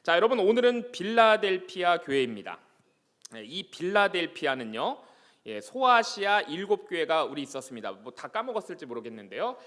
자, 여러분 오늘은 빌라델피아 교회입니다. 이 빌라델피아는요, 소아시아 7교회가 우리 있었습니다. 뭐 다 까먹었을지 모르겠는데요.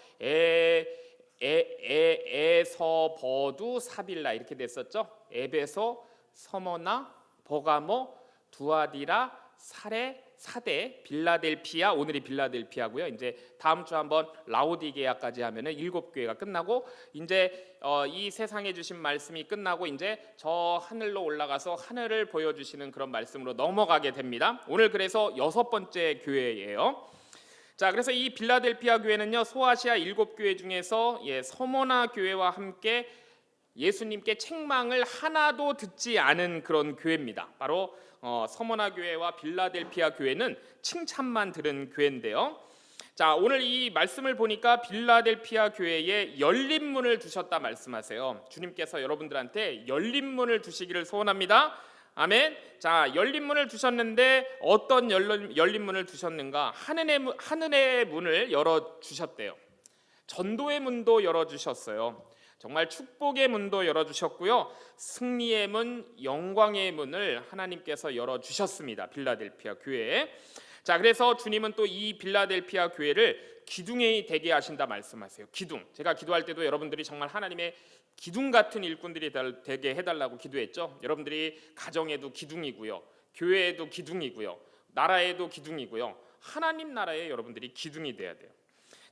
에서 버두 사빌라 이렇게 됐었죠. 에베소, 서머나, 버가모, 두아디라, 사레, 사대, 빌라델피아, 오늘이 빌라델피아고요. 이제 다음 주 한번 라오디게아까지 하면은 7교회가 끝나고 이제 이 세상에 주신 말씀이 끝나고 이제 저 하늘로 올라가서 하늘을 보여주시는 그런 말씀으로 넘어가게 됩니다. 오늘 그래서 6번째 교회예요. 자, 그래서 이 빌라델피아 교회는요, 소아시아 7교회 중에서 서머나 교회와 함께 예수님께 책망을 하나도 듣지 않은 그런 교회입니다. 바로 서머나 교회와 빌라델피아 교회는 칭찬만 들은 교회인데요. 자, 오늘 이 말씀을 보니까 빌라델피아 교회에 열린 문을 두셨다 말씀하세요. 주님께서 여러분들한테 열린 문을 두시기를 소원합니다. 아멘. 자, 열린 문을 두셨는데 어떤 열린 문을 두셨는가? 하늘의 문을 열어 주셨대요. 전도의 문도 열어 주셨어요. 정말 축복의 문도 열어주셨고요, 승리의 문, 영광의 문을 하나님께서 열어주셨습니다. 빌라델피아 교회에. 자, 그래서 주님은 또 이 빌라델피아 교회를 기둥이 되게 하신다 말씀하세요. 기둥. 제가 기도할 때도 여러분들이 정말 하나님의 기둥 같은 일꾼들이 되게 해달라고 기도했죠. 여러분들이 가정에도 기둥이고요, 교회에도 기둥이고요, 나라에도 기둥이고요, 하나님 나라에 여러분들이 기둥이 돼야 돼요.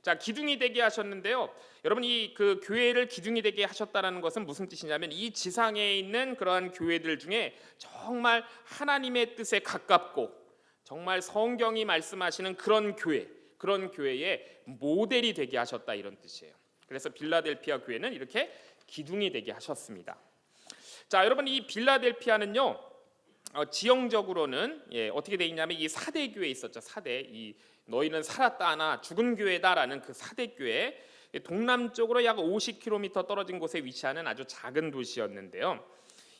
자, 기둥이 되게 하셨는데요, 여러분 이 그 교회를 기둥이 되게 하셨다는 것은 무슨 뜻이냐면 이 지상에 있는 그러한 교회들 중에 정말 하나님의 뜻에 가깝고 정말 성경이 말씀하시는 그런 교회의 모델이 되게 하셨다, 이런 뜻이에요. 그래서 빌라델피아 교회는 이렇게 기둥이 되게 하셨습니다. 자, 여러분 이 빌라델피아는요, 지형적으로는 어떻게 되어 있냐면 이 사대 교회 있었죠. 사대, 이 너희는 살았다 하나 죽은 교회다라는 그 사대 교회, 동남쪽으로 약 50km 떨어진 곳에 위치하는 아주 작은 도시였는데요.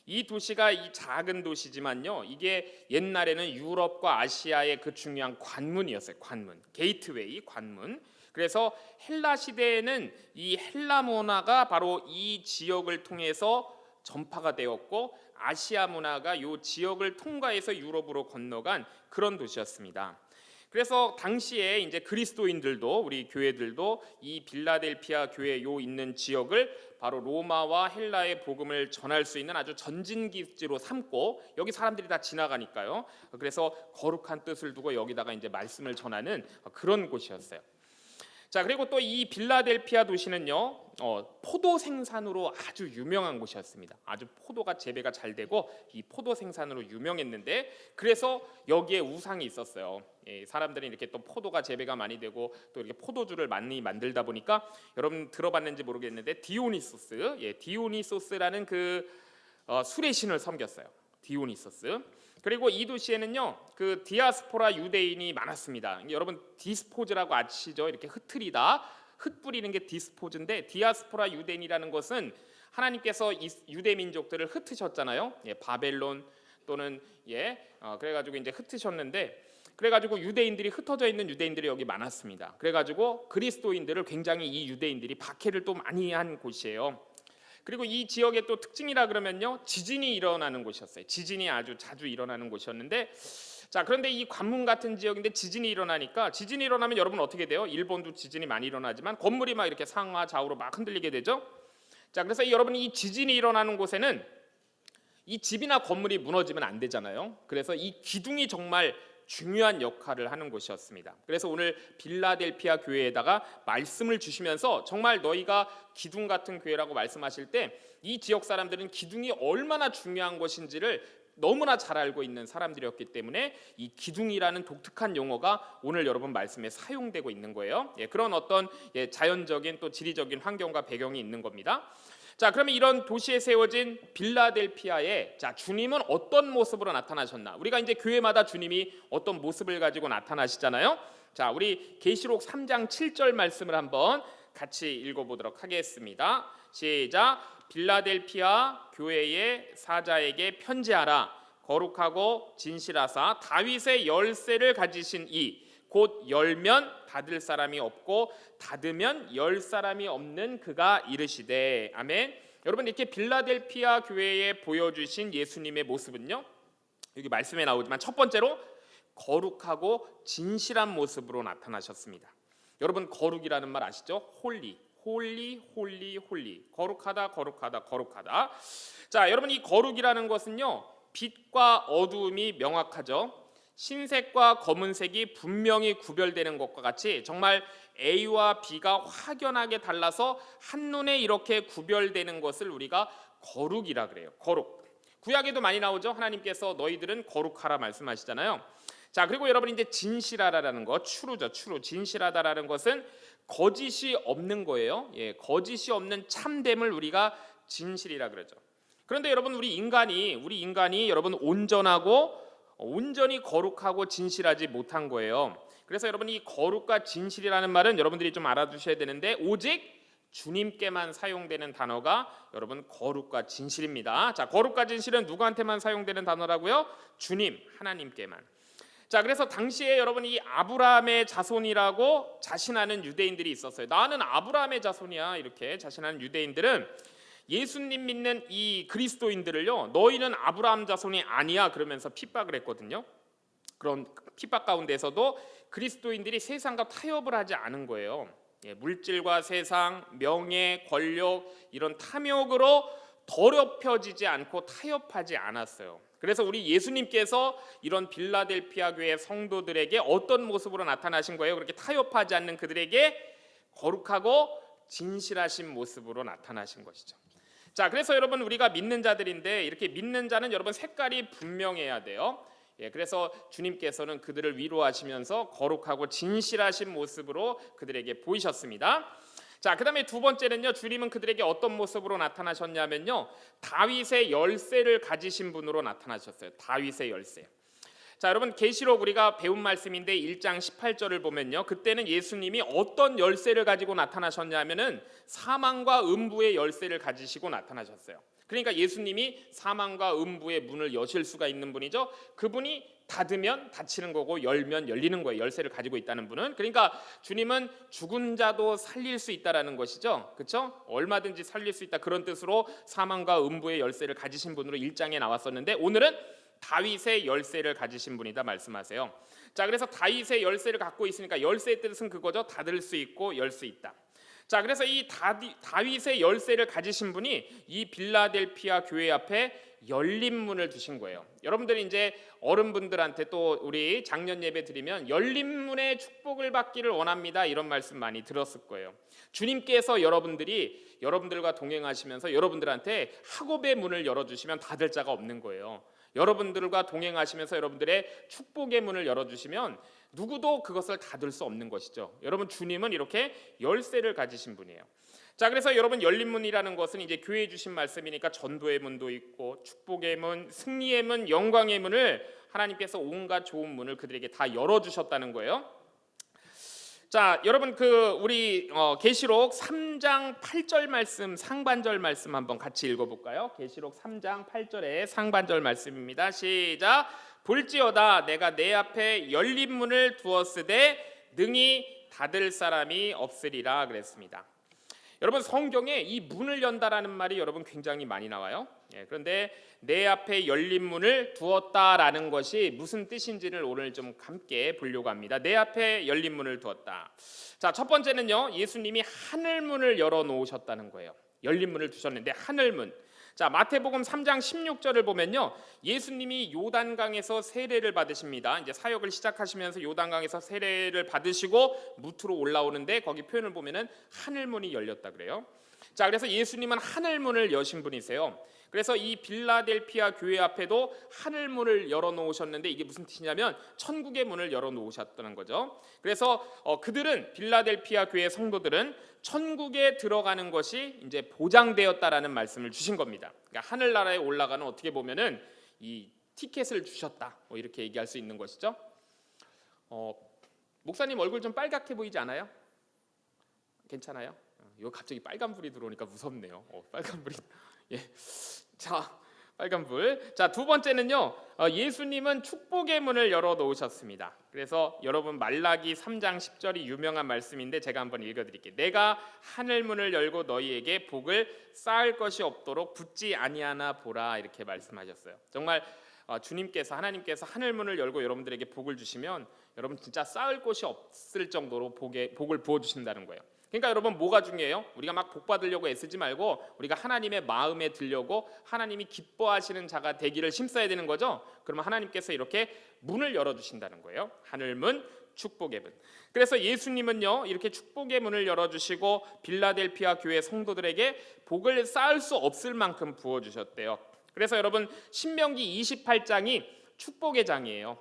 이 도시가 이 작은 도시지만요, 이게 옛날에는 유럽과 아시아의 그 중요한 관문이었어요. 관문, 게이트웨이, 관문. 그래서 헬라 시대에는 이 헬라 문화가 바로 이 지역을 통해서 전파가 되었고, 아시아 문화가 이 지역을 통과해서 유럽으로 건너간 그런 도시였습니다. 그래서 당시에 이제 그리스도인들도, 우리 교회들도 이 빌라델피아 교회 요 있는 지역을 바로 로마와 헬라의 복음을 전할 수 있는 아주 전진기지로 삼고, 여기 사람들이 다 지나가니까요. 그래서 거룩한 뜻을 두고 여기다가 이제 말씀을 전하는 그런 곳이었어요. 자, 그리고 또 이 빌라델피아 도시는요, 포도 생산으로 아주 유명한 곳이었습니다. 아주 포도가 재배가 잘 되고 이 포도 생산으로 유명했는데, 그래서 여기에 우상이 있었어요. 사람들이 이렇게 또 포도가 재배가 많이 되고 또 이렇게 포도주를 많이 만들다 보니까, 여러분 들어봤는지 모르겠는데 디오니소스라는 그 술의 신을 섬겼어요. 디오니소스. 그리고 이 도시에는요, 그 디아스포라 유대인이 많았습니다. 여러분 디스포즈라고 아시죠? 이렇게 흩트리다, 흩 뿌리는 게 디스포즈인데, 디아스포라 유대인이라는 것은 하나님께서 이 유대 민족들을 흩으셨잖아요. 바벨론 또는 그래가지고 이제 흩으셨는데, 그래가지고 유대인들이 흩어져 있는 유대인들이 여기 많았습니다. 그래가지고 그리스도인들을 굉장히 이 유대인들이 박해를 또 많이 한 곳이에요. 그리고 이 지역의 또 특징이라 그러면요, 지진이 일어나는 곳이었어요. 지진이 아주 자주 일어나는 곳이었는데, 자, 그런데 이 관문 같은 지역인데 지진이 일어나면 여러분 어떻게 돼요? 일본도 지진이 많이 일어나지만 건물이 막 이렇게 상하 좌우로 막 흔들리게 되죠. 자, 그래서 여러분 이 지진이 일어나는 곳에는 이 집이나 건물이 무너지면 안 되잖아요. 그래서 이 기둥이 정말 중요한 역할을 하는 곳이었습니다. 그래서 오늘 빌라델피아 교회에다가 말씀을 주시면서 정말 너희가 기둥 같은 교회라고 말씀하실 때, 이 지역 사람들은 기둥이 얼마나 중요한 것인지를 너무나 잘 알고 있는 사람들이었기 때문에 이 기둥이라는 독특한 용어가 오늘 여러분 말씀에 사용되고 있는 거예요. 그런 어떤 자연적인 또 지리적인 환경과 배경이 있는 겁니다. 자, 그러면 이런 도시에 세워진 빌라델피아에, 자, 주님은 어떤 모습으로 나타나셨나? 우리가 이제 교회마다 주님이 어떤 모습을 가지고 나타나시잖아요. 자, 우리 계시록 3장 7절 말씀을 한번 같이 읽어보도록 하겠습니다. 시작. 빌라델피아 교회의 사자에게 편지하라. 거룩하고 진실하사 다윗의 열쇠를 가지신 이, 곧 열면 닫을 사람이 없고 닫으면 열 사람이 없는 그가 이르시되. 아멘. 여러분 이렇게 빌라델피아 교회에 보여주신 예수님의 모습은요, 여기 말씀에 나오지만 첫 번째로 거룩하고 진실한 모습으로 나타나셨습니다. 여러분 거룩이라는 말 아시죠? 홀리, 홀리, 홀리, 홀리. 거룩하다, 거룩하다, 거룩하다. 자, 여러분 이 거룩이라는 것은요, 빛과 어두움이 명확하죠. 흰색과 검은색이 분명히 구별되는 것과 같이 정말 A와 B가 확연하게 달라서 한눈에 이렇게 구별되는 것을 우리가 거룩이라 그래요. 거룩. 구약에도 많이 나오죠. 하나님께서 너희들은 거룩하라 말씀하시잖아요. 자, 그리고 여러분 이제 진실하다라는 거, 추루죠. 추루. 진실하다라는 것은 거짓이 없는 거예요. 예, 거짓이 없는 참됨을 우리가 진실이라 그러죠. 그런데 여러분 우리 인간이 여러분 온전히 거룩하고 진실하지 못한 거예요. 그래서 여러분 이 거룩과 진실이라는 말은 여러분들이 좀 알아두셔야 되는데 오직 주님께만 사용되는 단어가 여러분 거룩과 진실입니다. 자, 거룩과 진실은 누구한테만 사용되는 단어라고요? 주님, 하나님께만. 자, 그래서 당시에 여러분 이 아브라함의 자손이라고 자신하는 유대인들이 있었어요. 나는 아브라함의 자손이야 이렇게 자신하는 유대인들은 예수님 믿는 이 그리스도인들을요, 너희는 아브라함 자손이 아니야 그러면서 핍박을 했거든요. 그런 핍박 가운데서도 그리스도인들이 세상과 타협을 하지 않은 거예요. 예, 물질과 세상, 명예, 권력 이런 탐욕으로 더럽혀지지 않고 타협하지 않았어요. 그래서 우리 예수님께서 이런 빌라델피아 교회 성도들에게 어떤 모습으로 나타나신 거예요? 그렇게 타협하지 않는 그들에게 거룩하고 진실하신 모습으로 나타나신 것이죠. 자, 그래서 여러분 우리가 믿는 자들인데 이렇게 믿는 자는 여러분 색깔이 분명해야 돼요. 예, 그래서 주님께서는 그들을 위로하시면서 거룩하고 진실하신 모습으로 그들에게 보이셨습니다. 자, 그다음에 두 번째는요, 주님은 그들에게 어떤 모습으로 나타나셨냐면요, 다윗의 열쇠를 가지신 분으로 나타나셨어요. 다윗의 열쇠. 자, 여러분 계시록 우리가 배운 말씀인데 1장 18절을 보면요, 그때는 예수님이 어떤 열쇠를 가지고 나타나셨냐면은 사망과 음부의 열쇠를 가지시고 나타나셨어요. 그러니까 예수님이 사망과 음부의 문을 여실 수가 있는 분이죠. 그분이 닫으면 닫히는 거고 열면 열리는 거예요. 열쇠를 가지고 있다는 분은. 그러니까 주님은 죽은 자도 살릴 수 있다라는 것이죠. 그렇죠? 얼마든지 살릴 수 있다 그런 뜻으로 사망과 음부의 열쇠를 가지신 분으로 1장에 나왔었는데 오늘은 다윗의 열쇠를 가지신 분이다 말씀하세요. 자, 그래서 다윗의 열쇠를 갖고 있으니까 열쇠의 뜻은 그거죠. 닫을 수 있고 열 수 있다. 자, 그래서 이 다윗의 열쇠를 가지신 분이 이 빌라델피아 교회 앞에 열린 문을 두신 거예요. 여러분들이 이제 어른분들한테 또 우리 작년 예배 드리면 열린 문의 축복을 받기를 원합니다 이런 말씀 많이 들었을 거예요. 주님께서 여러분들과 동행하시면서 여러분들한테 학업의 문을 열어주시면 닫을 자가 없는 거예요. 여러분들과 동행하시면서 여러분들의 축복의 문을 열어주시면 누구도 그것을 닫을 수 없는 것이죠. 여러분 주님은 이렇게 열쇠를 가지신 분이에요. 자, 그래서 여러분 열린 문이라는 것은 이제 교회에 주신 말씀이니까 전도의 문도 있고 축복의 문, 승리의 문, 영광의 문을 하나님께서 온갖 좋은 문을 그들에게 다 열어주셨다는 거예요. 자, 여러분 우리 계시록 3장 8절 말씀 상반절 말씀 한번 같이 읽어볼까요? 계시록 3장 8절의 상반절 말씀입니다. 시작. 볼지어다 내가 내 앞에 열린 문을 두었으되 능히 닫을 사람이 없으리라 그랬습니다. 여러분 성경에 이 문을 연다라는 말이 여러분 굉장히 많이 나와요. 예, 그런데 내 앞에 열린 문을 두었다라는 것이 무슨 뜻인지를 오늘 좀 함께 보려고 합니다. 내 앞에 열린 문을 두었다. 자, 첫 번째는요, 예수님이 하늘 문을 열어 놓으셨다는 거예요. 열린 문을 두셨는데 하늘 문. 자, 마태복음 3장 16절을 보면요, 예수님이 요단강에서 세례를 받으십니다. 이제 사역을 시작하시면서 요단강에서 세례를 받으시고 무트로 올라오는데 거기 표현을 보면은 하늘 문이 열렸다 그래요. 자, 그래서 예수님은 하늘 문을 여신 분이세요. 그래서 이 빌라델피아 교회 앞에도 하늘 문을 열어 놓으셨는데 이게 무슨 뜻이냐면 천국의 문을 열어 놓으셨다는 거죠. 그래서 그들은 빌라델피아 교회 성도들은 천국에 들어가는 것이 이제 보장되었다라는 말씀을 주신 겁니다. 그러니까 하늘나라에 올라가는 어떻게 보면은 이 티켓을 주셨다, 뭐 이렇게 얘기할 수 있는 것이죠. 목사님 얼굴 좀 빨갛게 보이지 않아요? 괜찮아요? 이거 갑자기 빨간불이 들어오니까 무섭네요. 빨간불이. 예. 자, 빨간불. 자, 두 번째는요, 예수님은 축복의 문을 열어 놓으셨습니다. 그래서 여러분 말라기 3장 10절이 유명한 말씀인데 제가 한번 읽어드릴게요. 내가 하늘 문을 열고 너희에게 복을 쌓을 것이 없도록 붙지 아니하나 보라, 이렇게 말씀하셨어요. 정말 주님께서, 하나님께서 하늘 문을 열고 여러분들에게 복을 주시면 여러분 진짜 쌓을 곳이 없을 정도로 복을 부어주신다는 거예요. 그러니까 여러분 뭐가 중요해요? 우리가 막 복 받으려고 애쓰지 말고 우리가 하나님의 마음에 들려고 하나님이 기뻐하시는 자가 되기를 힘써야 되는 거죠. 그러면 하나님께서 이렇게 문을 열어주신다는 거예요. 하늘문, 축복의 문. 그래서 예수님은요 이렇게 축복의 문을 열어주시고 빌라델피아 교회 성도들에게 복을 쌓을 수 없을 만큼 부어주셨대요. 그래서 여러분 신명기 28장이 축복의 장이에요.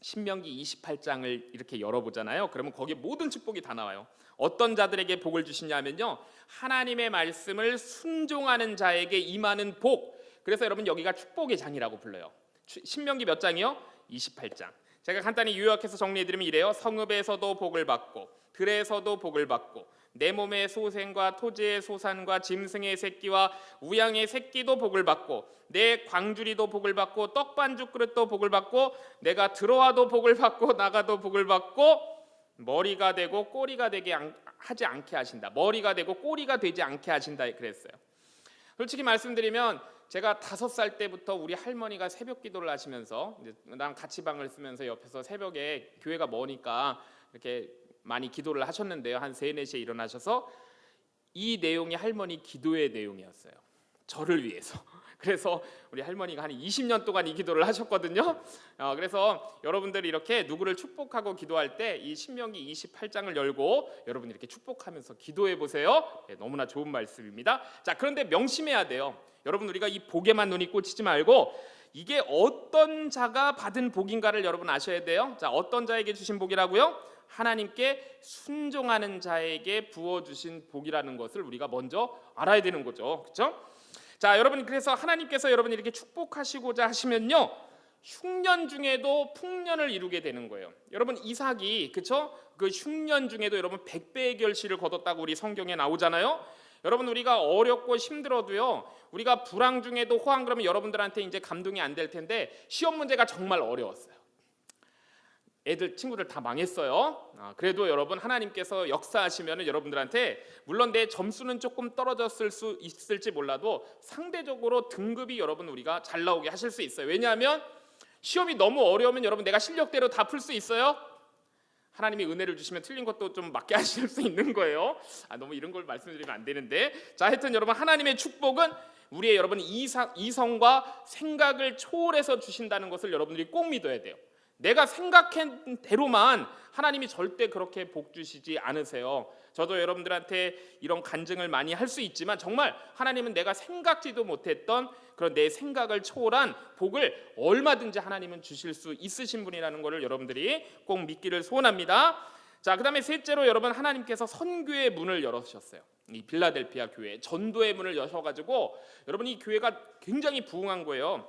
신명기 28장을 이렇게 열어보잖아요. 그러면 거기에 모든 축복이 다 나와요. 어떤 자들에게 복을 주시냐면요, 하나님의 말씀을 순종하는 자에게 임하는 복. 그래서 여러분 여기가 축복의 장이라고 불러요. 신명기 몇 장이요? 28장. 제가 간단히 요약해서 정리해드리면 이래요. 성읍에서도 복을 받고 들에서도 복을 받고 내 몸의 소생과 토지의 소산과 짐승의 새끼와 우양의 새끼도 복을 받고 내 광주리도 복을 받고 떡반죽 그릇도 복을 받고 내가 들어와도 복을 받고 나가도 복을 받고 머리가 되고 꼬리가 되게 하지 않게 하신다. 머리가 되고 꼬리가 되지 않게 하신다 그랬어요. 솔직히 말씀드리면 제가 5살 때부터 우리 할머니가 새벽 기도를 하시면서 이제 나랑 같이 방을 쓰면서 옆에서 새벽에 교회가 머니까 이렇게 많이 기도를 하셨는데요. 한 3, 4시에 일어나셔서 이 내용이 할머니 기도의 내용이었어요. 저를 위해서. 그래서 우리 할머니가 한 20년 동안 이 기도를 하셨거든요. 그래서 여러분들이 이렇게 누구를 축복하고 기도할 때 이 신명기 28장을 열고 여러분 이렇게 축복하면서 기도해 보세요. 너무나 좋은 말씀입니다. 자, 그런데 명심해야 돼요. 여러분 우리가 이 복에만 눈이 꽂히지 말고 이게 어떤 자가 받은 복인가를 여러분 아셔야 돼요. 자, 어떤 자에게 주신 복이라고요? 하나님께 순종하는 자에게 부어주신 복이라는 것을 우리가 먼저 알아야 되는 거죠. 그렇죠? 자, 여러분 그래서 하나님께서 여러분 이렇게 축복하시고자 하시면요 흉년 중에도 풍년을 이루게 되는 거예요. 여러분 이삭이 그렇죠? 그 흉년 중에도 여러분 100배의 결실을 거뒀다고 우리 성경에 나오잖아요. 여러분 우리가 어렵고 힘들어도요 우리가 불황 중에도 호황 그러면 여러분들한테 이제 감동이 안 될 텐데 시험 문제가 정말 어려웠어요. 친구들 다 망했어요. 그래도 여러분 하나님께서 역사하시면 여러분들한테 물론 내 점수는 조금 떨어졌을 수 있을지 몰라도 상대적으로 등급이 여러분 우리가 잘 나오게 하실 수 있어요. 왜냐하면 시험이 너무 어려우면 여러분 내가 실력대로 다 풀 수 있어요? 하나님이 은혜를 주시면 틀린 것도 좀 맞게 하실 수 있는 거예요. 너무 이런 걸 말씀드리면 안 되는데, 자 하여튼 여러분 하나님의 축복은 우리의 여러분 이성과 생각을 초월해서 주신다는 것을 여러분들이 꼭 믿어야 돼요. 내가 생각한 대로만 하나님이 절대 그렇게 복 주시지 않으세요. 저도 여러분들한테 이런 간증을 많이 할 수 있지만 정말 하나님은 내가 생각지도 못했던 그런 내 생각을 초월한 복을 얼마든지 하나님은 주실 수 있으신 분이라는 것을 여러분들이 꼭 믿기를 소원합니다. 자, 그다음에 셋째로 여러분 하나님께서 선교의 문을 열어주셨어요. 이 빌라델피아 교회 전도의 문을 여셔가지고 여러분 이 교회가 굉장히 부흥한 거예요.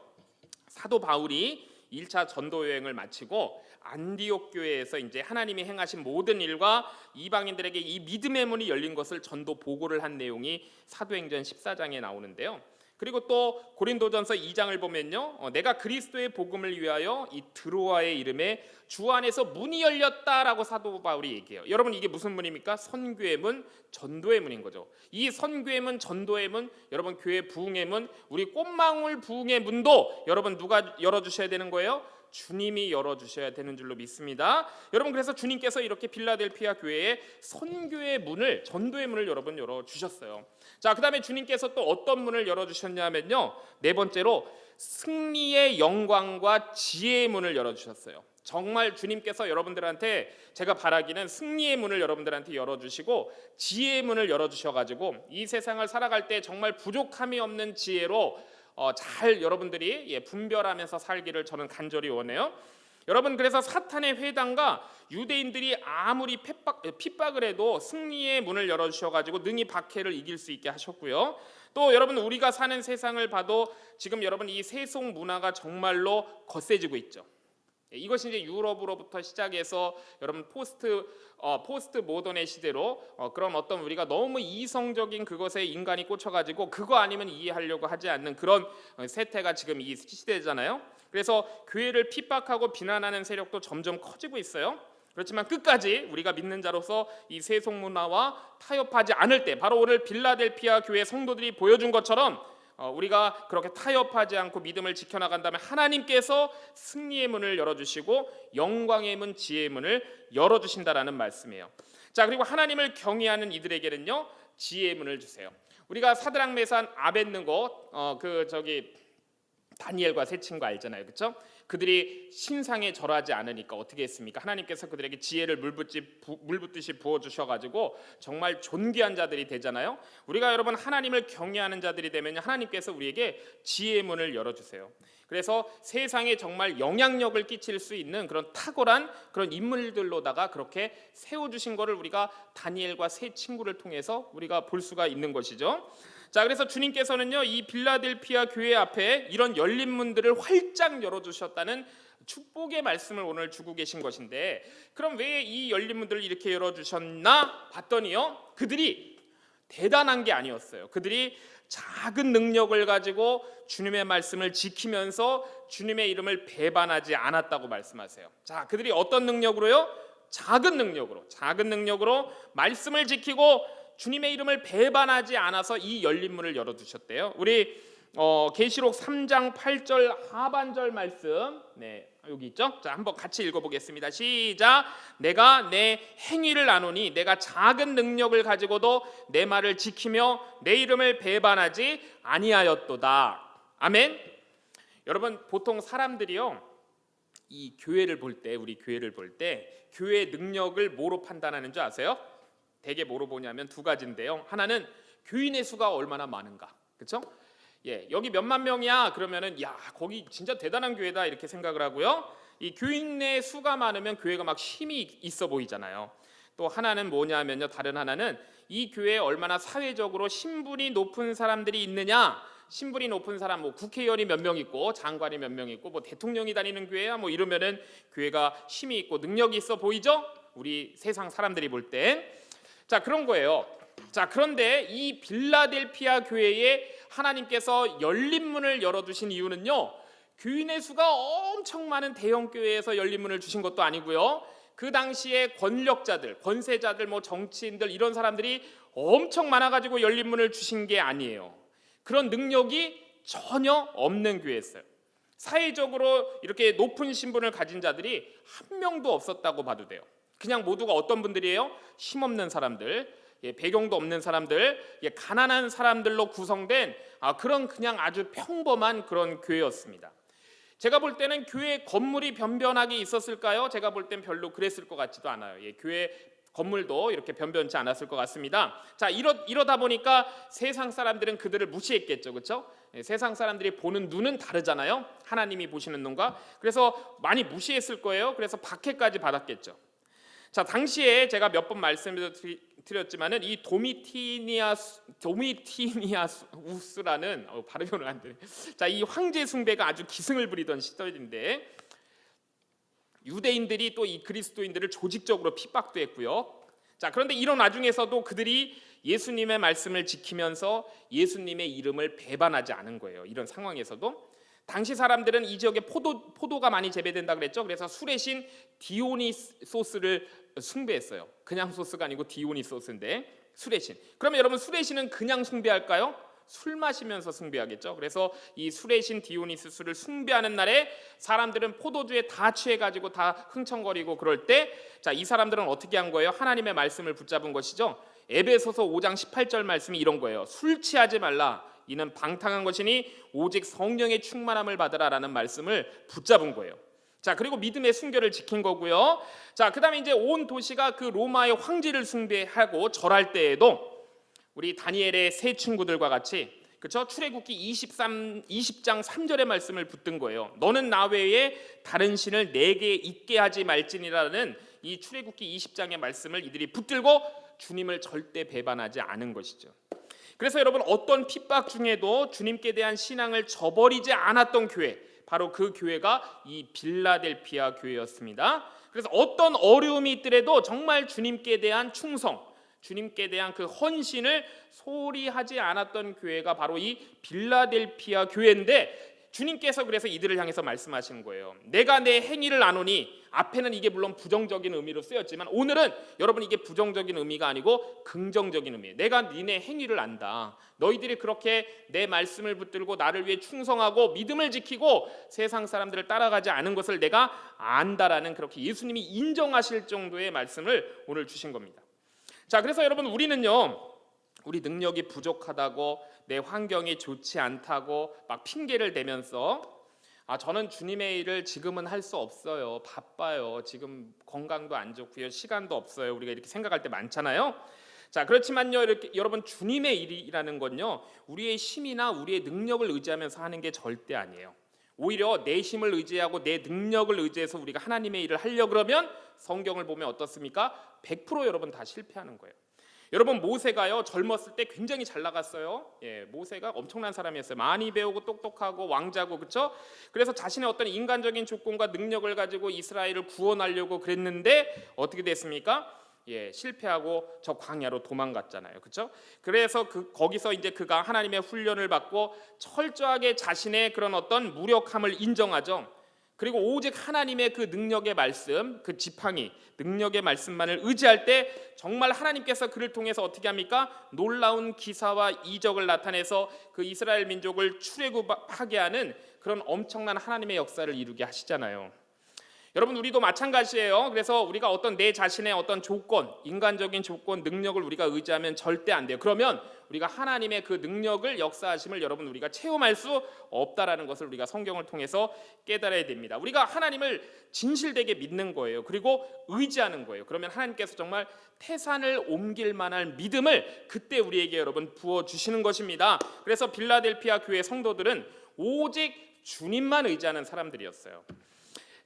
사도 바울이 1차 전도 여행을 마치고 안디옥 교회에서 이제 하나님이 행하신 모든 일과 이방인들에게 이 믿음의 문이 열린 것을 전도 보고를 한 내용이 사도행전 14장에 나오는데요. 그리고 또 고린도전서 2장을 보면요, 내가 그리스도의 복음을 위하여 이 드로아의 이름에 주 안에서 문이 열렸다라고 사도 바울이 얘기해요. 여러분 이게 무슨 문입니까? 선교의 문, 전도의 문인 거죠. 이 선교의 문, 전도의 문, 여러분 교회 부흥의 문, 우리 꽃망울 부흥의 문도 여러분 누가 열어주셔야 되는 거예요? 주님이 열어주셔야 되는 줄로 믿습니다. 여러분 그래서 주님께서 이렇게 빌라델피아 교회에 선교의 문을, 전도의 문을 여러분 열어주셨어요. 자, 그 다음에 주님께서 또 어떤 문을 열어주셨냐면요, 네 번째로 승리의 영광과 지혜의 문을 열어주셨어요. 정말 주님께서 여러분들한테 제가 바라기는 승리의 문을 여러분들한테 열어주시고 지혜의 문을 열어주셔가지고 이 세상을 살아갈 때 정말 부족함이 없는 지혜로 잘 여러분들이 분별하면서 살기를 저는 간절히 원해요. 여러분 그래서 사탄의 회당과 유대인들이 아무리 핍박을 해도 승리의 문을 열어주셔가지고 능히 박해를 이길 수 있게 하셨고요. 또 여러분 우리가 사는 세상을 봐도 지금 여러분 이 세속 문화가 정말로 거세지고 있죠. 이것이 이제 유럽으로부터 시작해서 여러분 포스트 모던의 시대로 그런 어떤 우리가 너무 이성적인 그것에 인간이 꽂혀가지고 그거 아니면 이해하려고 하지 않는 그런 세태가 지금 이 시대잖아요. 그래서 교회를 핍박하고 비난하는 세력도 점점 커지고 있어요. 그렇지만 끝까지 우리가 믿는 자로서 이 세속문화와 타협하지 않을 때, 바로 오늘 빌라델피아 교회 성도들이 보여준 것처럼 우리가 그렇게 타협하지 않고 믿음을 지켜나간다면 하나님께서 승리의 문을 열어주시고 영광의 문, 지혜의 문을 열어주신다라는 말씀이에요. 자, 그리고 하나님을 경외하는 이들에게는요 지혜의 문을 주세요. 우리가 사드락 메산 아벳느고 다니엘과 세 친구 알잖아요, 그렇죠? 그들이 신상에 절하지 않으니까 어떻게 했습니까? 하나님께서 그들에게 지혜를 물붓듯이 부어주셔가지고 정말 존귀한 자들이 되잖아요. 우리가 여러분 하나님을 경외하는 자들이 되면 하나님께서 우리에게 지혜의 문을 열어주세요. 그래서 세상에 정말 영향력을 끼칠 수 있는 그런 탁월한 그런 인물들로다가 그렇게 세워주신 것을 우리가 다니엘과 세 친구를 통해서 우리가 볼 수가 있는 것이죠. 자, 그래서 주님께서는요 이 빌라델피아 교회 앞에 이런 열린 문들을 활짝 열어주셨다는 축복의 말씀을 오늘 주고 계신 것인데, 그럼 왜 이 열린 문들을 이렇게 열어주셨나 봤더니요 그들이 대단한 게 아니었어요. 그들이 작은 능력을 가지고 주님의 말씀을 지키면서 주님의 이름을 배반하지 않았다고 말씀하세요. 자, 그들이 어떤 능력으로요? 작은 능력으로 말씀을 지키고 주님의 이름을 배반하지 않아서 이 열린 문을 열어두셨대요. 우리 계시록 3장 8절 하반절 말씀, 여기 있죠? 자, 한번 같이 읽어보겠습니다. 시작. 내가 내 행위를 아노니 내가 작은 능력을 가지고도 내 말을 지키며 내 이름을 배반하지 아니하였도다. 아멘. 여러분, 보통 사람들이요 이 교회를 볼 때, 우리 교회를 볼 때 교회의 능력을 뭐로 판단하는 줄 아세요? 대개 뭐로 보냐면 두 가지인데요. 하나는 교인의 수가 얼마나 많은가, 그렇죠? 여기 몇만 명이야 그러면은 야 거기 진짜 대단한 교회다 이렇게 생각을 하고요. 이 교인의 수가 많으면 교회가 막 힘이 있어 보이잖아요. 또 하나는 뭐냐면요, 다른 하나는 이 교회에 얼마나 사회적으로 신분이 높은 사람들이 있느냐. 신분이 높은 사람, 뭐 국회의원이 몇 명 있고 장관이 몇 명 있고 뭐 대통령이 다니는 교회야 뭐 이러면은 교회가 힘이 있고 능력이 있어 보이죠? 우리 세상 사람들이 볼 때. 자, 그런 거예요. 자, 그런데 이 빌라델피아 교회에 하나님께서 열린 문을 열어두신 이유는요 교인의 수가 엄청 많은 대형 교회에서 열린 문을 주신 것도 아니고요, 그 당시에 권력자들, 권세자들, 뭐 정치인들 이런 사람들이 엄청 많아가지고 열린 문을 주신 게 아니에요. 그런 능력이 전혀 없는 교회였어요. 사회적으로 이렇게 높은 신분을 가진 자들이 한 명도 없었다고 봐도 돼요. 그냥 모두가 어떤 분들이에요? 힘없는 사람들, 배경도 없는 사람들, 가난한 사람들로 구성된 그런 그냥 아주 평범한 그런 교회였습니다. 제가 볼 때는 교회 건물이 변변하게 있었을까요? 제가 볼 땐 별로 그랬을 것 같지도 않아요. 교회 건물도 이렇게 변변치 않았을 것 같습니다. 자, 이러다 보니까 세상 사람들은 그들을 무시했겠죠, 그렇죠? 세상 사람들이 보는 눈은 다르잖아요. 하나님이 보시는 눈과. 그래서 많이 무시했을 거예요. 그래서 박해까지 받았겠죠. 자, 당시에 제가 몇 번 말씀드렸지만은 이 도미티니아우스라는 발음이 오늘 안 되네. 자, 이 황제 숭배가 아주 기승을 부리던 시절인데 유대인들이 또 이 그리스도인들을 조직적으로 핍박도 했고요. 자, 그런데 이런 와중에서도 그들이 예수님의 말씀을 지키면서 예수님의 이름을 배반하지 않은 거예요. 이런 상황에서도 당시 사람들은 이 지역에 포도가 많이 재배된다 그랬죠. 그래서 술의 디오니소스를 숭배했어요. 그냥 소스가 아니고 디오니소스인데 술의 신. 그러면 여러분 술의 신은 그냥 숭배할까요? 술 마시면서 숭배하겠죠. 그래서 이 술의 신 디오니소스를 숭배하는 날에 사람들은 포도주에 다 취해가지고 다 흥청거리고 그럴 때, 자, 이 사람들은 어떻게 한 거예요? 하나님의 말씀을 붙잡은 것이죠. 에베소서 5장 18절 말씀이 이런 거예요. 술 취하지 말라. 이는 방탕한 것이니 오직 성령의 충만함을 받으라라는 말씀을 붙잡은 거예요. 자, 그리고 믿음의 순결을 지킨 거고요. 자, 그다음에 이제 온 도시가 그 로마의 황제를 숭배하고 절할 때에도 우리 다니엘의 세 친구들과 같이, 그렇죠? 출애굽기 20장 3절의 말씀을 붙든 거예요. 너는 나 외에 다른 신을 내게 있게 하지 말지니라는 이 출애굽기 20장의 말씀을 이들이 붙들고 주님을 절대 배반하지 않은 것이죠. 그래서 여러분 어떤 핍박 중에도 주님께 대한 신앙을 저버리지 않았던 교회, 바로 그 교회가 이 빌라델피아 교회였습니다. 그래서 어떤 어려움이 있더라도 정말 주님께 대한 충성, 주님께 대한 그 헌신을 소홀히 하지 않았던 교회가 바로 이 빌라델피아 교회인데, 주님께서 그래서 이들을 향해서 말씀하시는 거예요. 내가 내 행위를 아노니, 앞에는 이게 물론 부정적인 의미로 쓰였지만 오늘은 여러분 이게 부정적인 의미가 아니고 긍정적인 의미예요. 내가 니네 행위를 안다. 너희들이 그렇게 내 말씀을 붙들고 나를 위해 충성하고 믿음을 지키고 세상 사람들을 따라가지 않은 것을 내가 안다라는, 그렇게 예수님이 인정하실 정도의 말씀을 오늘 주신 겁니다. 자, 그래서 여러분 우리는요, 우리 능력이 부족하다고, 내 환경이 좋지 않다고 막 핑계를 대면서 저는 주님의 일을 지금은 할 수 없어요, 바빠요, 지금 건강도 안 좋고요, 시간도 없어요, 우리가 이렇게 생각할 때 많잖아요. 자, 그렇지만요, 이렇게 여러분 주님의 일이라는 건요, 우리의 힘이나 우리의 능력을 의지하면서 하는 게 절대 아니에요. 오히려 내 힘을 의지하고 내 능력을 의지해서 우리가 하나님의 일을 하려 그러면 성경을 보면 어떻습니까? 100% 여러분 다 실패하는 거예요. 여러분 모세가요, 젊었을 때 굉장히 잘 나갔어요. 모세가 엄청난 사람이었어요. 많이 배우고 똑똑하고 왕자고, 그렇죠? 그래서 자신의 어떤 인간적인 조건과 능력을 가지고 이스라엘을 구원하려고 그랬는데 어떻게 됐습니까? 실패하고 저 광야로 도망갔잖아요, 그렇죠? 그래서 거기서 이제 그가 하나님의 훈련을 받고 철저하게 자신의 그런 어떤 무력함을 인정하죠. 그리고 오직 하나님의 그 능력의 말씀, 그 지팡이 능력의 말씀만을 의지할 때 정말 하나님께서 그를 통해서 어떻게 합니까? 놀라운 기사와 이적을 나타내서 그 이스라엘 민족을 출애굽하게 하는 그런 엄청난 하나님의 역사를 이루게 하시잖아요. 여러분 우리도 마찬가지예요. 그래서 우리가 어떤 내 자신의 어떤 조건, 인간적인 조건, 능력을 우리가 의지하면 절대 안 돼요. 그러면 우리가 하나님의 그 능력을, 역사하심을 여러분 우리가 체험할 수 없다라는 것을 우리가 성경을 통해서 깨달아야 됩니다. 우리가 하나님을 진실되게 믿는 거예요. 그리고 의지하는 거예요. 그러면 하나님께서 정말 태산을 옮길 만한 믿음을 그때 우리에게 여러분 부어주시는 것입니다. 그래서 빌라델피아 교회 성도들은 오직 주님만 의지하는 사람들이었어요.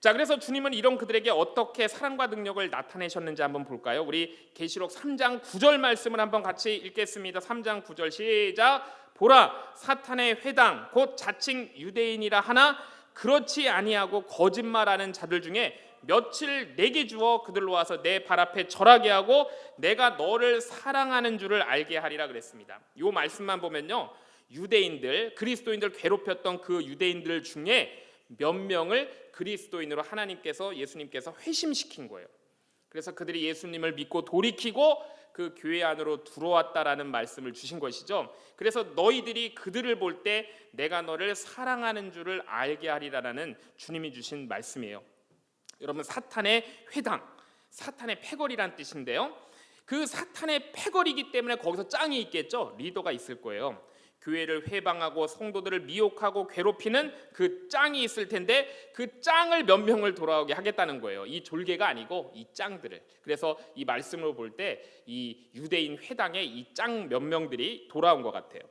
자, 그래서 주님은 이런 그들에게 어떻게 사랑과 능력을 나타내셨는지 한번 볼까요? 우리 계시록 3장 9절 말씀을 한번 같이 읽겠습니다. 3장 9절 시작. 보라, 사탄의 회당 곧 자칭 유대인이라 하나 그렇지 아니하고 거짓말하는 자들 중에 며칠 내게 주어 그들로 와서 내 발 앞에 절하게 하고 내가 너를 사랑하는 줄을 알게 하리라 그랬습니다. 이 말씀만 보면요, 유대인들, 그리스도인들 괴롭혔던 그 유대인들 중에 몇 명을 그리스도인으로 하나님께서, 예수님께서 회심시킨 거예요. 그래서 그들이 예수님을 믿고 돌이키고 그 교회 안으로 들어왔다라는 말씀을 주신 것이죠. 그래서 너희들이 그들을 볼 때 내가 너를 사랑하는 줄을 알게 하리라는 주님이 주신 말씀이에요. 여러분 사탄의 회당, 사탄의 패거리란 뜻인데요, 그 사탄의 패거리이기 때문에 거기서 짱이 있겠죠. 리더가 있을 거예요. 교회를 회방하고 성도들을 미혹하고 괴롭히는 그 짱이 있을 텐데 그 짱을 몇 명을 돌아오게 하겠다는 거예요. 이 졸개가 아니고 이 짱들을. 그래서 이 말씀으로 볼 때 이 유대인 회당에 이 짱 몇 명들이 돌아온 것 같아요.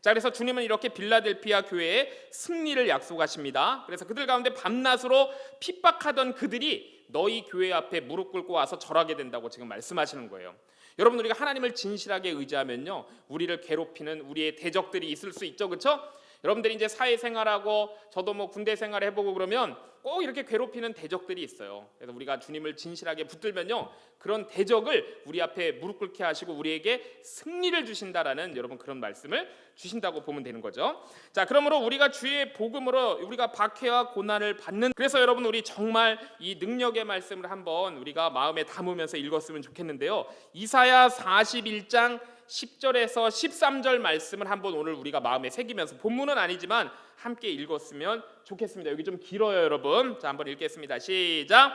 자, 그래서 주님은 이렇게 빌라델피아 교회에 승리를 약속하십니다. 그래서 그들 가운데 밤낮으로 핍박하던 그들이 너희 교회 앞에 무릎 꿇고 와서 절하게 된다고 지금 말씀하시는 거예요. 여러분 우리가 하나님을 진실하게 의지하면요, 우리를 괴롭히는 우리의 대적들이 있을 수 있죠, 그렇죠? 여러분들이 이제 사회생활하고 저도 뭐 군대 생활 해보고 그러면 꼭 이렇게 괴롭히는 대적들이 있어요. 그래서 우리가 주님을 진실하게 붙들면요, 그런 대적을 우리 앞에 무릎 꿇게 하시고 우리에게 승리를 주신다라는 여러분 그런 말씀을 주신다고 보면 되는 거죠. 자, 그러므로 우리가 주의 복음으로 우리가 박해와 고난을 받는, 그래서 여러분 우리 정말 이 능력의 말씀을 한번 우리가 마음에 담으면서 읽었으면 좋겠는데요, 이사야 41장 10절에서 13절 말씀을 한번 오늘 우리가 마음에 새기면서, 본문은 아니지만 함께 읽었으면 좋겠습니다. 여기 좀 길어요 여러분. 자, 한번 읽겠습니다. 시작.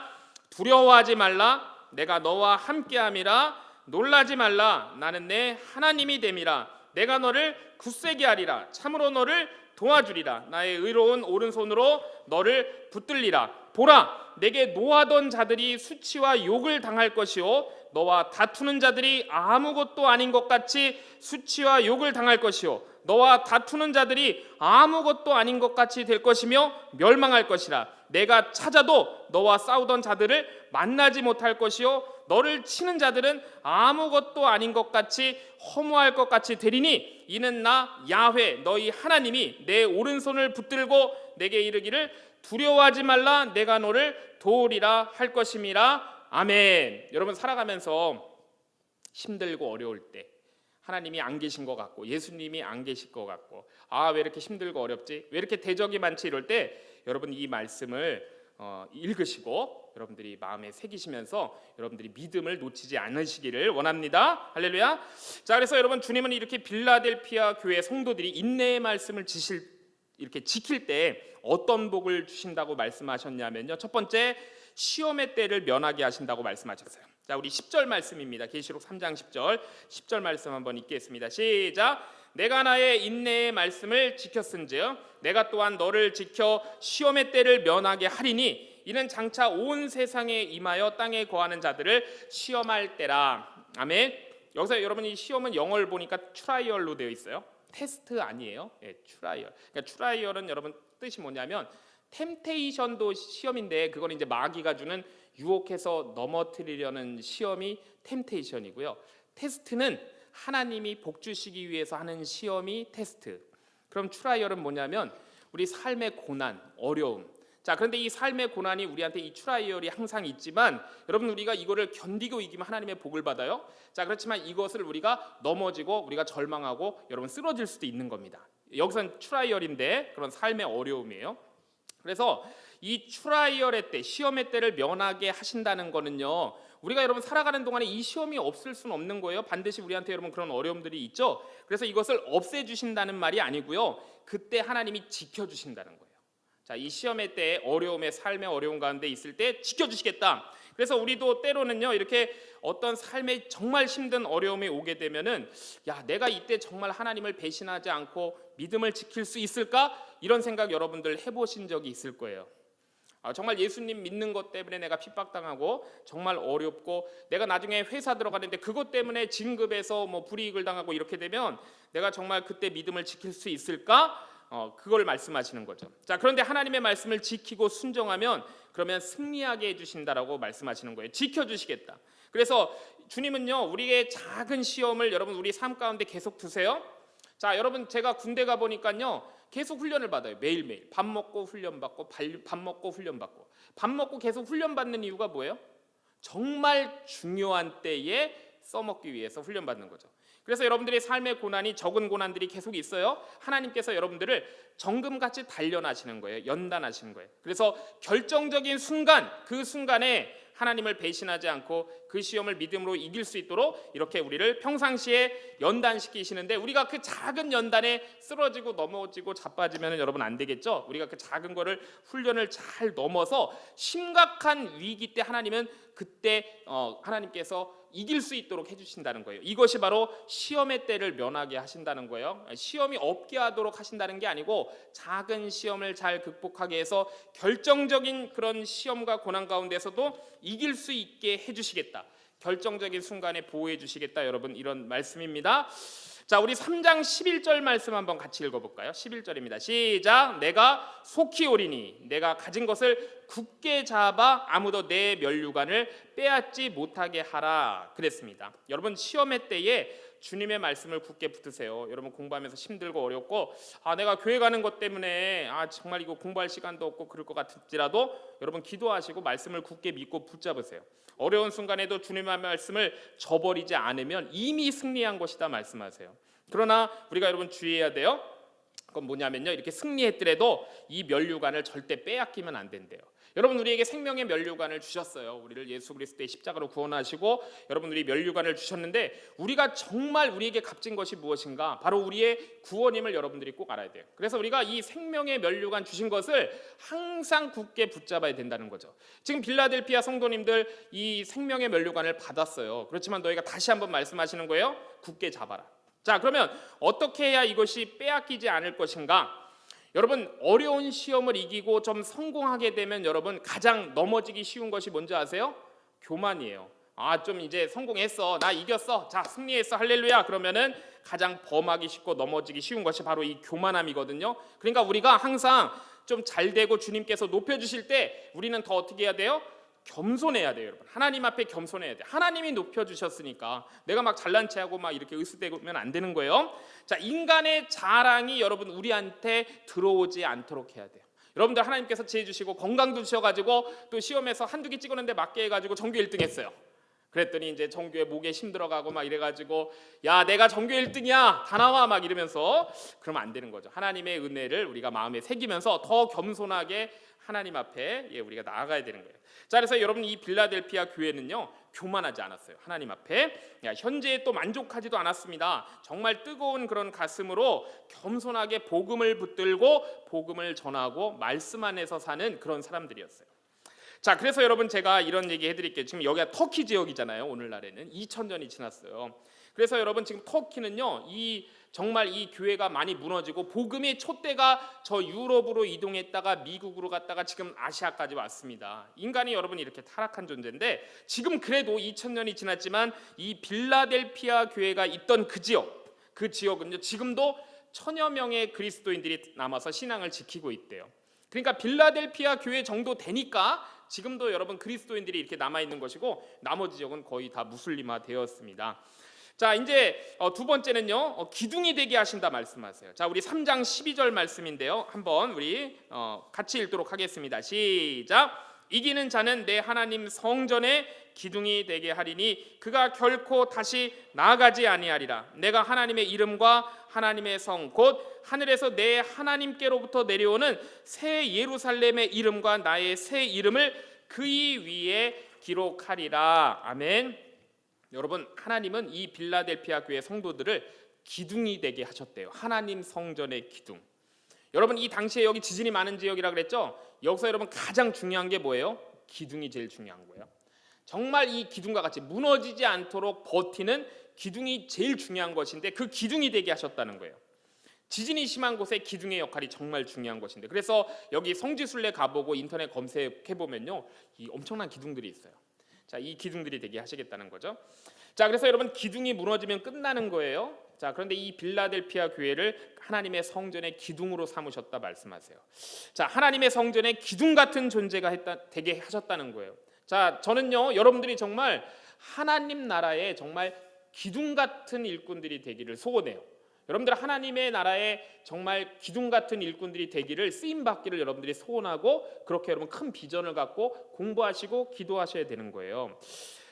두려워하지 말라, 내가 너와 함께함이라. 놀라지 말라, 나는 내 하나님이 됨이라. 내가 너를 굳세게 하리라. 참으로 너를 도와주리라. 나의 의로운 오른손으로 너를 붙들리라. 보라, 내게 노하던 자들이 수치와 욕을 당할 것이요, 너와 다투는 자들이 아무것도 아닌 것 같이 수치와 욕을 당할 것이요, 너와 다투는 자들이 아무것도 아닌 것 같이 될 것이며 멸망할 것이라. 내가 찾아도 너와 싸우던 자들을 만나지 못할 것이요, 너를 치는 자들은 아무것도 아닌 것 같이 허무할 것 같이 되리니 이는 나 야훼 너희 하나님이 내 오른손을 붙들고 내게 이르기를 두려워하지 말라, 내가 너를 도우리라 할 것임이라. 아멘. 여러분 살아가면서 힘들고 어려울 때 하나님이 안 계신 것 같고 예수님이 안 계실 것 같고 아, 왜 이렇게 힘들고 어렵지? 왜 이렇게 대적이 많지? 이럴 때 여러분 이 말씀을 읽으시고 여러분들이 마음에 새기시면서 여러분들이 믿음을 놓치지 않으시기를 원합니다. 할렐루야. 자, 그래서 여러분 주님은 이렇게 빌라델피아 교회 성도들이 인내의 말씀을 이렇게 지킬 때 어떤 복을 주신다고 말씀하셨냐면요, 첫 번째, 시험의 때를 면하게 하신다고 말씀하셨어요. 자, 우리 10절 말씀입니다. 계시록 3장 10절 말씀 한번 읽겠습니다. 시작. 내가 나의 인내의 말씀을 지켰은즉 내가 또한 너를 지켜 시험의 때를 면하게 하리니 이는 장차 온 세상에 임하여 땅에 거하는 자들을 시험할 때라. 아멘. 여기서 여러분 이 시험은 영어를 보니까 트라이얼로 되어 있어요. 테스트 아니에요. 예, 트라이얼. 그러니까 트라이얼은 여러분 뜻이 뭐냐면 템테이션도 시험인데 그건 이제 마귀가 주는 유혹해서 넘어뜨리려는 시험이 템테이션이고요. 테스트는 하나님이 복 주시기 위해서 하는 시험이 테스트. 그럼 트라이얼은 뭐냐면 우리 삶의 고난, 어려움. 자, 그런데 이 삶의 고난이 우리한테 이 트라이얼이 항상 있지만 여러분 우리가 이거를 견디고 이기면 하나님의 복을 받아요. 자, 그렇지만 이것을 우리가 넘어지고 우리가 절망하고 여러분 쓰러질 수도 있는 겁니다. 여기서는 트라이얼인데 그런 삶의 어려움이에요. 그래서 이 트라이얼의 때, 시험의 때를 면하게 하신다는 거는요, 우리가 여러분 살아가는 동안에 이 시험이 없을 수는 없는 거예요. 반드시 우리한테 여러분 그런 어려움들이 있죠. 그래서 이것을 없애주신다는 말이 아니고요, 그때 하나님이 지켜주신다는 거예요. 자, 이 시험의 때, 어려움의 삶의 어려움 가운데 있을 때 지켜주시겠다. 그래서 우리도 때로는요, 이렇게 어떤 삶에 정말 힘든 어려움이 오게 되면은, 야, 내가 이때 정말 하나님을 배신하지 않고 믿음을 지킬 수 있을까? 이런 생각 여러분들 해보신 적이 있을 거예요. 정말 예수님 믿는 것 때문에 내가 핍박당하고 정말 어렵고 내가 나중에 회사 들어가는데 그것 때문에 진급해서 뭐 불이익을 당하고 이렇게 되면 내가 정말 그때 믿음을 지킬 수 있을까? 그걸 말씀하시는 거죠. 자, 그런데 하나님의 말씀을 지키고 순종하면 그러면 승리하게 해주신다라고 말씀하시는 거예요. 지켜주시겠다. 그래서 주님은요, 우리의 작은 시험을 여러분 우리 삶 가운데 계속 두세요. 자, 여러분 제가 군대 가 보니까요, 계속 훈련을 받아요. 매일매일 밥 먹고 훈련 받고 밥 먹고 훈련 받고. 밥 먹고 계속 훈련 받는 이유가 뭐예요? 정말 중요한 때에 써먹기 위해서 훈련 받는 거죠. 그래서 여러분들의 삶의 고난이, 적은 고난들이 계속 있어요. 하나님께서 여러분들을 정금같이 단련하시는 거예요. 연단하시는 거예요. 그래서 결정적인 순간, 그 순간에 하나님을 배신하지 않고 그 시험을 믿음으로 이길 수 있도록 이렇게 우리를 평상시에 연단시키시는데, 우리가 그 작은 연단에 쓰러지고 넘어지고 자빠지면 여러분 안 되겠죠. 우리가 그 작은 거를 훈련을 잘 넘어서 심각한 위기 때 하나님은 그때 하나님께서 이길 수 있도록 해주신다는 거예요. 이것이 바로 시험의 때를 면하게 하신다는 거예요. 시험이 없게 하도록 하신다는 게 아니고 작은 시험을 잘 극복하게 해서 결정적인 그런 시험과 고난 가운데서도 이길 수 있게 해주시겠다. 결정적인 순간에 보호해 주시겠다. 여러분 이런 말씀입니다. 자, 우리 3장 11절 말씀 한번 같이 읽어볼까요? 11절입니다. 시작. 내가 속히 오리니 내가 가진 것을 굳게 잡아 아무도 내 면류관을 빼앗지 못하게 하라 그랬습니다. 여러분 시험의 때에 주님의 말씀을 굳게 붙드세요. 여러분 공부하면서 힘들고 어렵고 내가 교회 가는 것 때문에 정말 이거 공부할 시간도 없고 그럴 것 같을지라도 여러분 기도하시고 말씀을 굳게 믿고 붙잡으세요. 어려운 순간에도 주님의 말씀을 저버리지 않으면 이미 승리한 것이다 말씀하세요. 그러나 우리가 여러분 주의해야 돼요. 그건 뭐냐면요, 이렇게 승리했더라도 이 면류관을 절대 빼앗기면 안 된대요. 여러분 우리에게 생명의 면류관을 주셨어요. 우리를 예수 그리스도의 십자가로 구원하시고 여러분 우리 면류관을 주셨는데, 우리가 정말 우리에게 값진 것이 무엇인가? 바로 우리의 구원임을 여러분들이 꼭 알아야 돼요. 그래서 우리가 이 생명의 면류관 주신 것을 항상 굳게 붙잡아야 된다는 거죠. 지금 빌라델피아 성도님들 이 생명의 면류관을 받았어요. 그렇지만 너희가 다시 한번 말씀하시는 거예요. 굳게 잡아라. 자, 그러면 어떻게 해야 이것이 빼앗기지 않을 것인가? 여러분 어려운 시험을 이기고 좀 성공하게 되면 여러분 가장 넘어지기 쉬운 것이 뭔지 아세요? 교만이에요. 좀 이제 성공했어, 나 이겼어, 자 승리했어, 할렐루야. 그러면은 가장 범하기 쉽고 넘어지기 쉬운 것이 바로 이 교만함이거든요. 그러니까 우리가 항상 좀 잘 되고 주님께서 높여주실 때 우리는 더 어떻게 해야 돼요? 겸손해야 돼요. 여러분 하나님 앞에 겸손해야 돼요. 하나님이 높여주셨으니까 내가 막 잘난 체하고 막 이렇게 으스대면 안 되는 거예요. 자, 인간의 자랑이 여러분 우리한테 들어오지 않도록 해야 돼요. 여러분들 하나님께서 지혜 주시고 건강도 주셔가지고 또 시험에서 한두 개 찍었는데 맞게 해가지고 전교 1등 했어요. 그랬더니 이제 전교에 목에 힘들어가고 막 이래가지고 야 내가 전교 1등이야 다 나와 막 이러면서 그러면 안 되는 거죠. 하나님의 은혜를 우리가 마음에 새기면서 더 겸손하게 하나님 앞에 우리가 나아가야 되는 거예요. 자, 그래서 여러분 이 빌라델피아 교회는요 교만하지 않았어요. 하나님 앞에 현재에 또 만족하지도 않았습니다. 정말 뜨거운 그런 가슴으로 겸손하게 복음을 붙들고 복음을 전하고 말씀 안에서 사는 그런 사람들이었어요. 자, 그래서 여러분 제가 이런 얘기 해드릴게요. 지금 여기가 터키 지역이잖아요. 오늘날에는 2000년이 지났어요. 그래서 여러분 지금 터키는요 정말 이 교회가 많이 무너지고 복음의 촛대가 저 유럽으로 이동했다가 미국으로 갔다가 지금 아시아까지 왔습니다. 인간이 여러분 이렇게 타락한 존재인데 지금 그래도 2000년이 지났지만 이 빌라델피아 교회가 있던 그 지역은요 지금도 1000여 명의 그리스도인들이 남아서 신앙을 지키고 있대요. 그러니까 빌라델피아 교회 정도 되니까 지금도 여러분 그리스도인들이 이렇게 남아있는 것이고 나머지 지역은 거의 다 무슬림화 되었습니다. 자, 이제 두 번째는요 기둥이 되게 하신다 말씀하세요. 자, 우리 3장 12절 말씀인데요 한번 우리 같이 읽도록 하겠습니다. 시작. 이기는 자는 내 하나님 성전에 기둥이 되게 하리니 그가 결코 다시 나아가지 아니하리라. 내가 하나님의 이름과 하나님의 성 곧 하늘에서 내 하나님께로부터 내려오는 새 예루살렘의 이름과 나의 새 이름을 그의 위에 기록하리라. 아멘. 여러분 하나님은 이 빌라델피아 교회 성도들을 기둥이 되게 하셨대요. 하나님 성전의 기둥. 여러분 이 당시에 여기 지진이 많은 지역이라 그랬죠. 여기서 여러분 가장 중요한 게 뭐예요? 기둥이 제일 중요한 거예요. 정말 이 기둥과 같이 무너지지 않도록 버티는 기둥이 제일 중요한 것인데 그 기둥이 되게 하셨다는 거예요. 지진이 심한 곳에 기둥의 역할이 정말 중요한 것인데 그래서 여기 성지순례 가보고 인터넷 검색해보면요 이 엄청난 기둥들이 있어요. 자, 이 기둥들이 되게 하시겠다는 거죠. 자, 그래서 여러분 기둥이 무너지면 끝나는 거예요. 자, 그런데 이 빌라델피아 교회를 하나님의 성전의 기둥으로 삼으셨다 말씀하세요. 자, 하나님의 성전의 기둥 같은 존재가 되게 하셨다는 거예요. 자, 저는요 여러분들이 정말 하나님 나라에 정말 기둥 같은 일꾼들이 되기를 소원해요. 여러분들 하나님의 나라에 정말 기둥 같은 일꾼들이 되기를 쓰임 받기를 여러분들이 소원하고 그렇게 여러분 큰 비전을 갖고 공부하시고 기도하셔야 되는 거예요.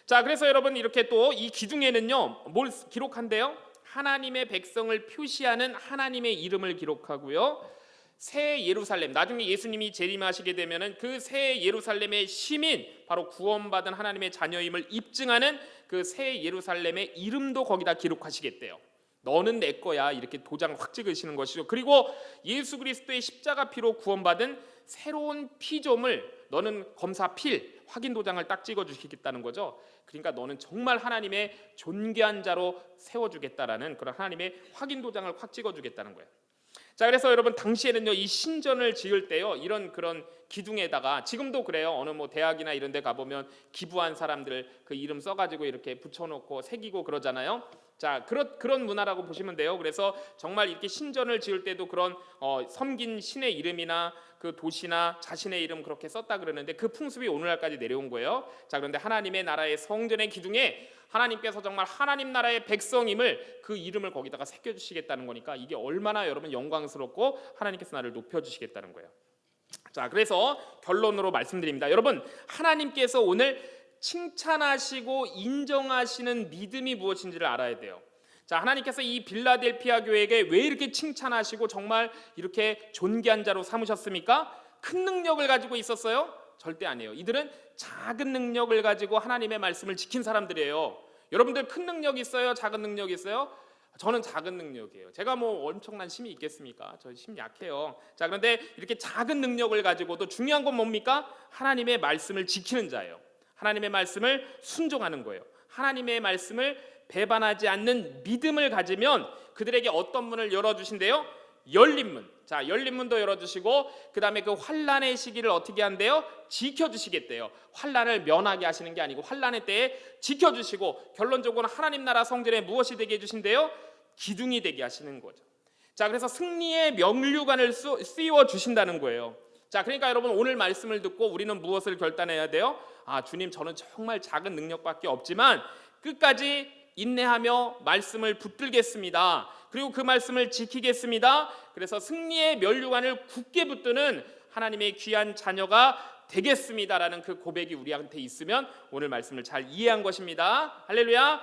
자, 그래서 여러분 이렇게 또 이 기둥에는요 뭘 기록한대요? 하나님의 백성을 표시하는 하나님의 이름을 기록하고요. 새 예루살렘, 나중에 예수님이 재림하시게 되면은 그 새 예루살렘의 시민, 바로 구원받은 하나님의 자녀임을 입증하는 그 새 예루살렘의 이름도 거기다 기록하시겠대요. 너는 내 거야 이렇게 도장을 확 찍으시는 것이죠. 그리고 예수 그리스도의 십자가 피로 구원받은 새로운 피조물, 너는 검사 필 확인 도장을 딱 찍어주시겠다는 거죠. 그러니까 너는 정말 하나님의 존귀한 자로 세워주겠다라는 그런 하나님의 확인 도장을 확 찍어주겠다는 거예요. 자, 그래서 여러분 당시에는요 이 신전을 지을 때요 이런 그런 기둥에다가 지금도 그래요. 어느 뭐 대학이나 이런 데 가보면 기부한 사람들 그 이름 써가지고 이렇게 붙여놓고 새기고 그러잖아요. 자, 그런 문화라고 보시면 돼요. 그래서 정말 이렇게 신전을 지을 때도 그런 섬긴 신의 이름이나 그 도시나 자신의 이름 그렇게 썼다 그러는데 그 풍습이 오늘날까지 내려온 거예요. 자, 그런데 하나님의 나라의 성전의 기둥에 하나님께서 정말 하나님 나라의 백성임을 그 이름을 거기다가 새겨주시겠다는 거니까 이게 얼마나 여러분 영광스럽고 하나님께서 나를 높여주시겠다는 거예요. 자, 그래서 결론으로 말씀드립니다. 여러분 하나님께서 오늘 칭찬하시고 인정하시는 믿음이 무엇인지를 알아야 돼요. 자, 하나님께서 이 빌라델피아 교회에게 왜 이렇게 칭찬하시고 정말 이렇게 존귀한 자로 삼으셨습니까? 큰 능력을 가지고 있었어요? 절대 아니에요. 이들은 작은 능력을 가지고 하나님의 말씀을 지킨 사람들이에요. 여러분들 큰 능력이 있어요? 작은 능력이 있어요? 저는 작은 능력이에요. 제가 뭐 엄청난 힘이 있겠습니까? 저 힘 약해요. 자, 그런데 이렇게 작은 능력을 가지고도 중요한 건 뭡니까? 하나님의 말씀을 지키는 자예요. 하나님의 말씀을 순종하는 거예요. 하나님의 말씀을 배반하지 않는 믿음을 가지면 그들에게 어떤 문을 열어주신대요? 열린 문. 자, 열린 문도 열어주시고 그 다음에 그 환난의 시기를 어떻게 한대요? 지켜주시겠대요. 환난을 면하게 하시는 게 아니고 환난의 때에 지켜주시고 결론적으로 하나님 나라 성전에 무엇이 되게 해주신대요? 기둥이 되게 하시는 거죠. 자, 그래서 승리의 면류관을 씌워 주신다는 거예요. 자, 그러니까 여러분 오늘 말씀을 듣고 우리는 무엇을 결단해야 돼요? 아, 주님 저는 정말 작은 능력밖에 없지만 끝까지 인내하며 말씀을 붙들겠습니다. 그리고 그 말씀을 지키겠습니다. 그래서 승리의 면류관을 굳게 붙드는 하나님의 귀한 자녀가 되겠습니다라는 그 고백이 우리한테 있으면 오늘 말씀을 잘 이해한 것입니다. 할렐루야.